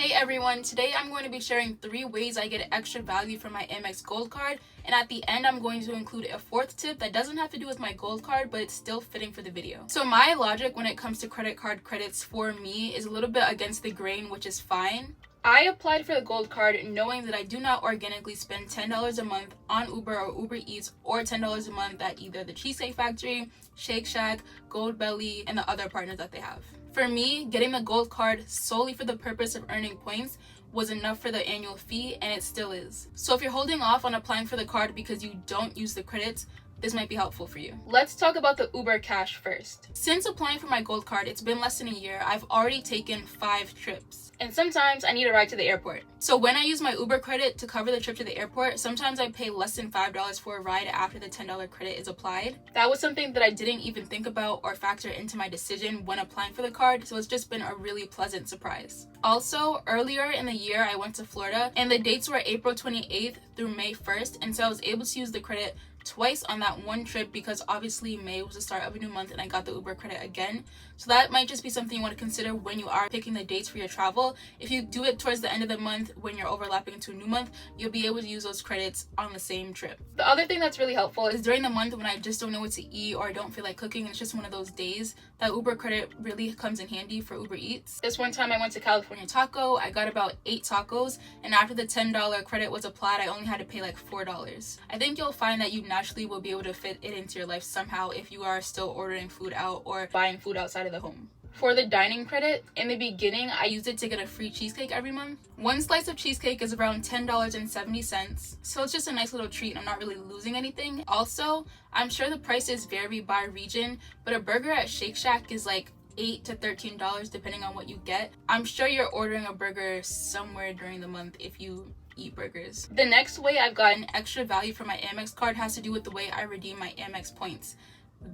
Hey everyone, today I'm going to be sharing 3 ways I get extra value from my Amex Gold Card, and at the end I'm going to include a 4th tip that doesn't have to do with my Gold Card, but it's still fitting for the video. So my logic when it comes to credit card credits for me is a little bit against the grain, which is fine. I applied for the Gold Card knowing that I do not organically spend $10 a month on Uber or Uber Eats, or $10 a month at either the Cheesecake Factory, Shake Shack, Goldbelly, and the other partners that they have. For me, getting the Gold Card solely for the purpose of earning points was enough for the annual fee, and it still is. So if you're holding off on applying for the card because you don't use the credits, this might be helpful for you. Let's talk about the Uber Cash first. Since applying for my Gold Card, it's been less than a year, I've already taken 5 trips. And sometimes I need a ride to the airport. So when I use my Uber credit to cover the trip to the airport, sometimes I pay less than $5 for a ride after the $10 credit is applied. That was something that I didn't even think about or factor into my decision when applying for the card, so it's just been a really pleasant surprise. Also, earlier in the year, I went to Florida, and the dates were April 28th through May 1st, and so I was able to use the credit twice on that one trip because obviously May was the start of a new month and I got the Uber credit again. So that might just be something you want to consider when you are picking the dates for your travel. If you do it towards the end of the month when you're overlapping into a new month, you'll be able to use those credits on the same trip. The other thing that's really helpful is during the month when I just don't know what to eat or I don't feel like cooking and it's just one of those days, that Uber credit really comes in handy for Uber Eats. This one time I went to California Taco, I got about 8 tacos, and after the $10 credit was applied, I only had to pay like $4. I think you'll find that you naturally will be able to fit it into your life somehow if you are still ordering food out or buying food outside of the home. For the dining credit, in the beginning, I used it to get a free cheesecake every month. One slice of cheesecake is around $10.70, so it's just a nice little treat and I'm not really losing anything. Also, I'm sure the prices vary by region, but a burger at Shake Shack is like $8 to $13 depending on what you get. I'm sure you're ordering a burger somewhere during the month if you eat burgers. The next way I've gotten extra value from my Amex card has to do with the way I redeem my Amex points.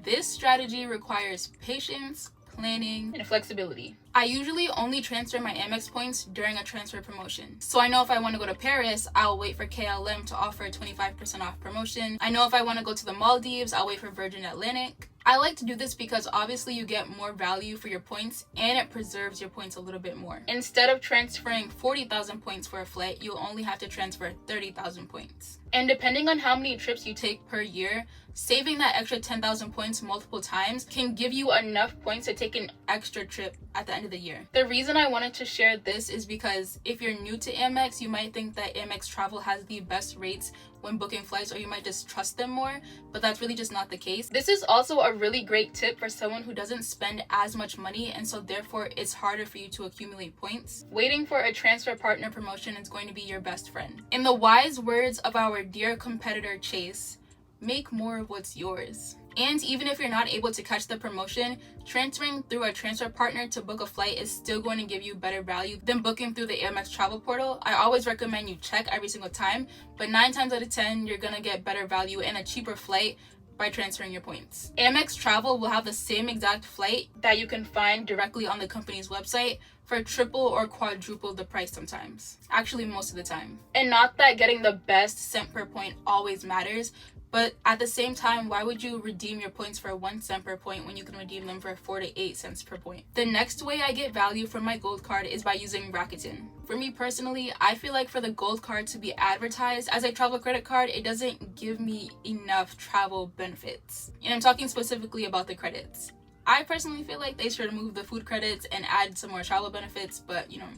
This strategy requires patience, planning, and flexibility. I usually only transfer my Amex points during a transfer promotion. So I know if I want to go to Paris, I'll wait for KLM to offer a 25% off promotion. I know if I want to go to the Maldives, I'll wait for Virgin Atlantic. I like to do this because obviously you get more value for your points and it preserves your points a little bit more. Instead of transferring 40,000 points for a flight, you'll only have to transfer 30,000 points. And depending on how many trips you take per year, saving that extra 10,000 points multiple times can give you enough points to take an extra trip at the end of the year. The reason I wanted to share this is because if you're new to Amex, you might think that Amex Travel has the best rates when booking flights, or you might just trust them more, but that's really just not the case. This is also a really great tip for someone who doesn't spend as much money, and so therefore it's harder for you to accumulate points. Waiting for a transfer partner promotion is going to be your best friend. In the wise words of our dear competitor Chase, make more of what's yours. And even if you're not able to catch the promotion, transferring through a transfer partner to book a flight is still going to give you better value than booking through the Amex travel portal. I always recommend you check every single time, but 9 times out of 10, you're gonna get better value and a cheaper flight by transferring your points. Amex Travel will have the same exact flight that you can find directly on the company's website for triple or quadruple the price sometimes. Actually, most of the time. And not that getting the best cent per point always matters, but at the same time, why would you redeem your points for 1 cent per point when you can redeem them for 4 to 8 cents per point? The next way I get value from my Gold Card is by using Rakuten. For me personally, I feel like for the Gold Card to be advertised as a travel credit card, it doesn't give me enough travel benefits. And I'm talking specifically about the credits. I personally feel like they should remove the food credits and add some more travel benefits, but you know.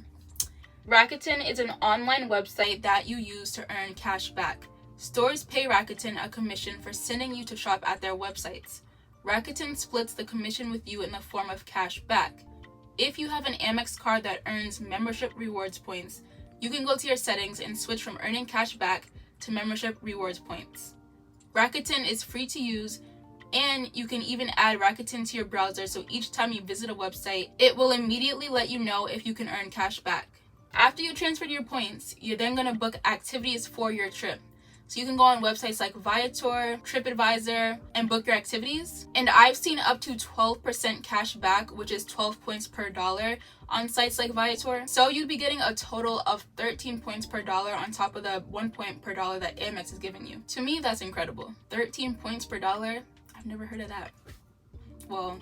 Rakuten is an online website that you use to earn cash back. Stores pay Rakuten a commission for sending you to shop at their websites. Rakuten splits the commission with you in the form of cash back. If you have an Amex card that earns membership rewards points, you can go to your settings and switch from earning cash back to membership rewards points. Rakuten is free to use, and you can even add Rakuten to your browser, so each time you visit a website, it will immediately let you know if you can earn cash back. After you transfer your points, you're then going to book activities for your trip. So you can go on websites like Viator, TripAdvisor, and book your activities. And I've seen up to 12% cash back, which is 12 points per dollar on sites like Viator. So you'd be getting a total of 13 points per dollar on top of the 1 point per dollar that Amex is giving you. To me, that's incredible. 13 points per dollar? I've never heard of that. Well,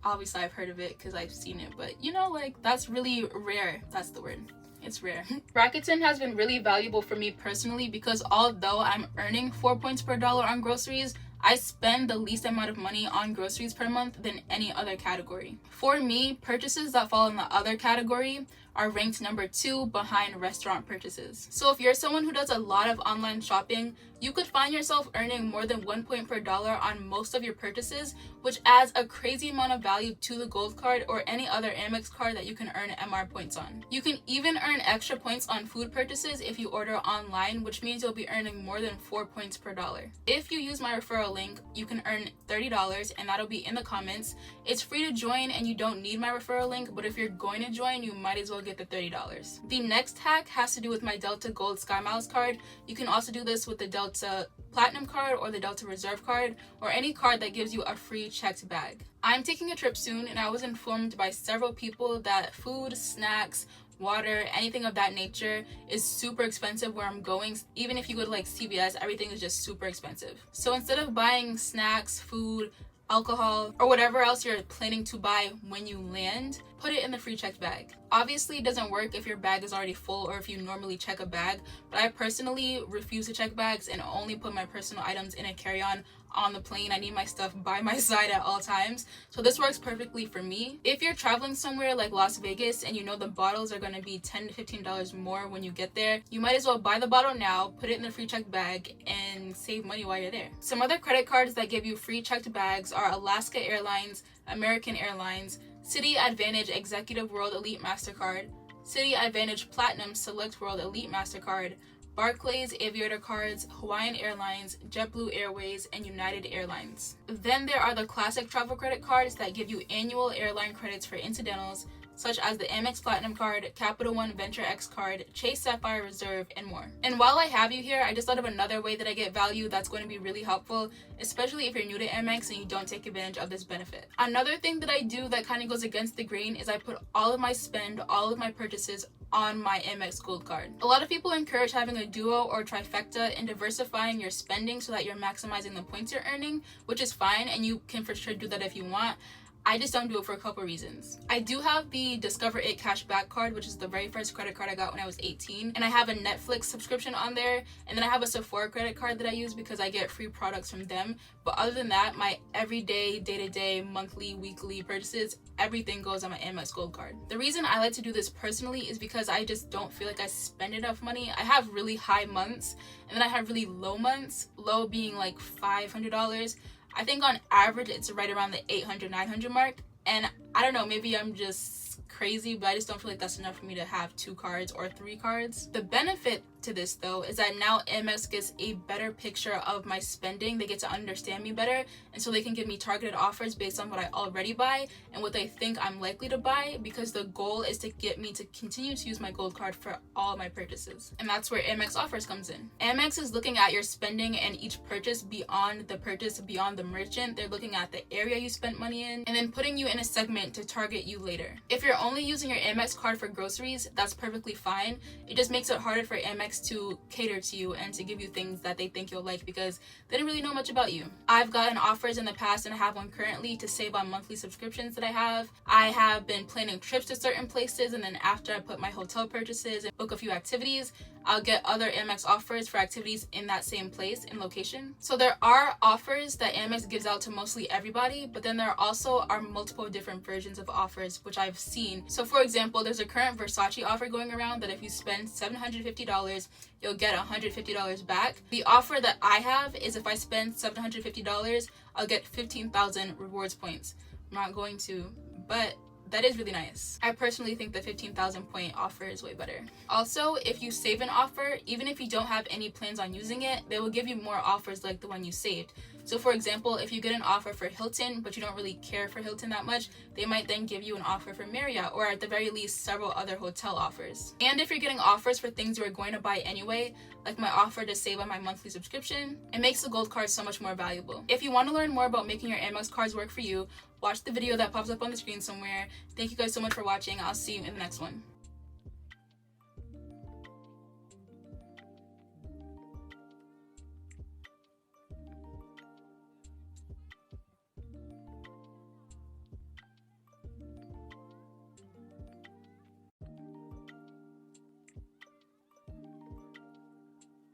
Obviously I've heard of it because I've seen it, but you know, like, that's really rare. That's the word. It's rare. Rakuten has been really valuable for me personally because although I'm earning 4 points per dollar on groceries, I spend the least amount of money on groceries per month than any other category. For me, purchases that fall in the other category are ranked number 2 behind restaurant purchases. So if you're someone who does a lot of online shopping, you could find yourself earning more than 1 point per dollar on most of your purchases, which adds a crazy amount of value to the gold card or any other Amex card that you can earn MR points on. You can even earn extra points on food purchases if you order online, which means you'll be earning more than 4 points per dollar. If you use my referral link, you can earn $30 and that'll be in the comments. It's free to join and you don't need my referral link, but if you're going to join, you might as well get the $30. The next hack has to do with my Delta Gold Sky Miles card. You can also do this with the Delta Platinum card or the Delta Reserve card or any card that gives you a free checked bag. I'm taking a trip soon and I was informed by several people that food, snacks, water, anything of that nature is super expensive where I'm going. Even if you go to like CVS, everything is just super expensive. So instead of buying snacks, food, alcohol, or whatever else you're planning to buy when you land, put it in the free checked bag. Obviously, it doesn't work if your bag is already full or if you normally check a bag, but I personally refuse to check bags and only put my personal items in a carry-on on the plane. I need my stuff by my side at all times, so this works perfectly for me. If you're traveling somewhere like Las Vegas and you know the bottles are going to be $10 to $15 more when you get there, you might as well buy the bottle now, put it in the free checked bag, and save money while you're there. Some other credit cards that give you free checked bags are Alaska Airlines, American Airlines, Citi Advantage Executive World Elite MasterCard, Citi Advantage Platinum Select World Elite MasterCard, Barclays Aviator Cards, Hawaiian Airlines, JetBlue Airways, and United Airlines. Then there are the classic travel credit cards that give you annual airline credits for incidentals, such as the Amex Platinum Card, Capital One Venture X Card, Chase Sapphire Reserve, and more. And while I have you here, I just thought of another way that I get value that's going to be really helpful, especially if you're new to Amex and you don't take advantage of this benefit. Another thing that I do that kind of goes against the grain is I put all of my spend, all of my purchases on my Amex Gold Card. A lot of people encourage having a duo or trifecta and diversifying your spending so that you're maximizing the points you're earning, which is fine, and you can for sure do that if you want. I just don't do it for a couple reasons. I do have the Discover It Cashback card, which is the very first credit card I got when I was 18. And I have a Netflix subscription on there. And then I have a Sephora credit card that I use because I get free products from them. But other than that, my everyday, day-to-day, monthly, weekly purchases, everything goes on my Amex Gold Card. The reason I like to do this personally is because I just don't feel like I spend enough money. I have really high months and then I have really low months, low being like $500. I think on average it's right around the 800, 900 mark. And I don't know, maybe I'm just crazy, but I just don't feel like that's enough for me to have 2 cards or 3 cards. The benefit to this though is that now Amex gets a better picture of my spending. They get to understand me better, and so they can give me targeted offers based on what I already buy and what they think I'm likely to buy, because the goal is to get me to continue to use my gold card for all my purchases. And that's where Amex offers comes in. Amex is looking at your spending and each purchase beyond the purchase, beyond the merchant. They're looking at the area you spent money in and then putting you in a segment to target you later. If you're only using your Amex card for groceries, that's perfectly fine. It just makes it harder for Amex to cater to you and to give you things that they think you'll like because they don't really know much about you. I've gotten offers in the past and I have one currently to save on monthly subscriptions that I have. I have been planning trips to certain places, and then after I put my hotel purchases and book a few activities, I'll get other Amex offers for activities in that same place and location. So there are offers that Amex gives out to mostly everybody, but then there also are multiple different versions of offers, which I've seen. So for example, there's a current Versace offer going around that if you spend $750, you'll get $150 back. The offer that I have is if I spend $750, I'll get 15,000 rewards points. I'm not going to, but that is really nice. I personally think the 15,000 point offer is way better. Also, if you save an offer, even if you don't have any plans on using it, they will give you more offers like the one you saved. So for example, if you get an offer for Hilton, but you don't really care for Hilton that much, they might then give you an offer for Marriott, or at the very least, several other hotel offers. And if you're getting offers for things you are going to buy anyway, like my offer to save on my monthly subscription, it makes the gold card so much more valuable. If you want to learn more about making your Amex cards work for you, watch the video that pops up on the screen somewhere. Thank you guys so much for watching. I'll see you in the next one.